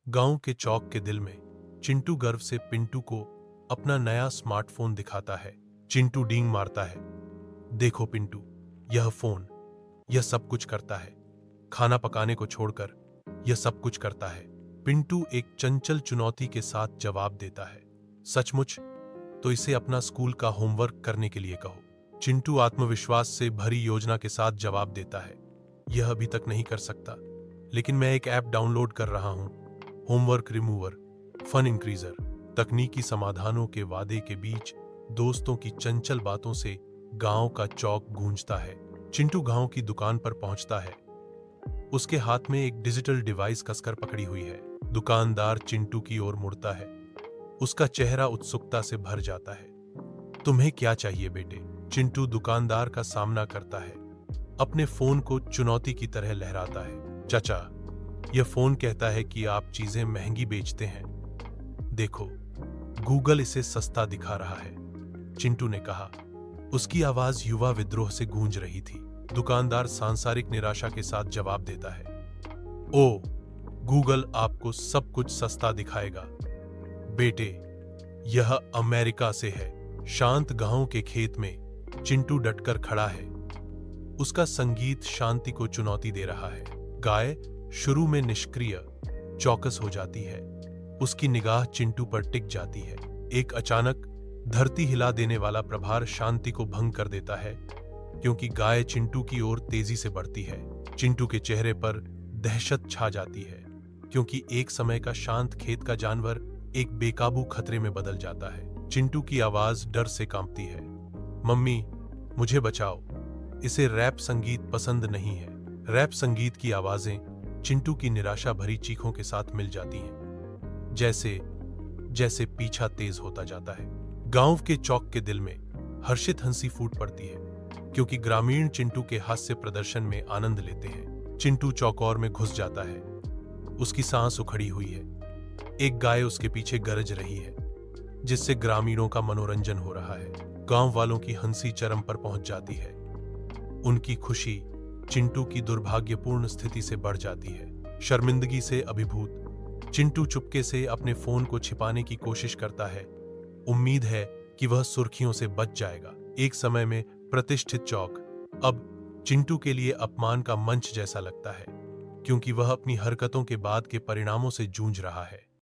गांव के चौक के दिल में चिंटू गर्व से पिंटू को अपना नया स्मार्टफोन दिखाता है। चिंटू डींग मारता है। देखो पिंटू, यह फोन, यह सब कुछ करता है। खाना पकाने को छोड़कर यह सब कुछ करता है। पिंटू एक चंचल चुनौती के साथ जवाब देता है, सचमुच? तो इसे अपना स्कूल का होमवर्क करने के लिए कहो। चिंटू आत्मविश्वास से भरी योजना के साथ जवाब देता है, यह अभी तक नहीं कर सकता, लेकिन मैं एक ऐप डाउनलोड कर रहा हूं, होमवर्क रिमूवर, फन इंक्रीजर। तकनीकी समाधानों के वादे के बीच दोस्तों की चंचल बातों से गांव का चौक गूंजता है। चिंटू गांव की दुकान पर पहुंचता है। उसके हाथ में एक डिजिटल डिवाइस कसकर पकड़ी हुई है। दुकानदार चिंटू की ओर मुड़ता है। उसका चेहरा उत्सुकता से भर जाता है। तुम्हें क्या चाहिए बेटे? चिंटू दुकानदार का सामना करता है, अपने फोन को चुनौती की तरह लहराता है। चाचा, यह फोन कहता है कि आप चीजें महंगी बेचते हैं। देखो, गूगल इसे सस्ता दिखा रहा है, चिंटू ने कहा। उसकी आवाज युवा विद्रोह से गूंज रही थी। दुकानदार सांसारिक निराशा के साथ जवाब देता है, ओ, गूगल आपको सब कुछ सस्ता दिखाएगा बेटे, यह अमेरिका से है। शांत गांव के खेत में चिंटू डटकर खड़ा है। उसका संगीत शांति को चुनौती दे रहा है। गाय शुरू में निष्क्रिय, चौकस हो जाती है। उसकी निगाह चिंटू पर टिक जाती है। एक अचानक धरती हिला देने वाला प्रभार शांति को भंग कर देता है, क्योंकि गाय चिंटू की ओर तेजी से बढ़ती है। चिंटू के चेहरे पर दहशत छा जाती है, क्योंकि एक समय का शांत खेत का जानवर एक बेकाबू खतरे में बदल जाता है। चिंटू की आवाज डर से कांपती है, मम्मी, मुझे बचाओ, इसे रैप संगीत पसंद नहीं है। रैप संगीत की आवाजें चिंटू की निराशा भरी चीखों के साथ मिल जाती हैं, जैसे जैसे पीछा तेज होता जाता है। गांव के चौक के दिल में हर्षित हंसी फूट पड़ती है, क्योंकि ग्रामीण चिंटू के हास्य प्रदर्शन में आनंद लेते हैं। चिंटू चौकोर में घुस जाता है। उसकी सांस उखड़ी हुई है। एक गाय उसके पीछे गरज रही है, जिससे ग्रामीणों का मनोरंजन हो रहा है। गांव वालों की हंसी चरम पर पहुंच जाती है। उनकी खुशी चिंटू की दुर्भाग्यपूर्ण स्थिति से बढ़ जाती है। शर्मिंदगी से अभिभूत चिंटू चुपके से अपने फोन को छिपाने की कोशिश करता है। उम्मीद है कि वह सुर्खियों से बच जाएगा। एक समय में प्रतिष्ठित चौक अब चिंटू के लिए अपमान का मंच जैसा लगता है, क्योंकि वह अपनी हरकतों के बाद के परिणामों से जूझ रहा है।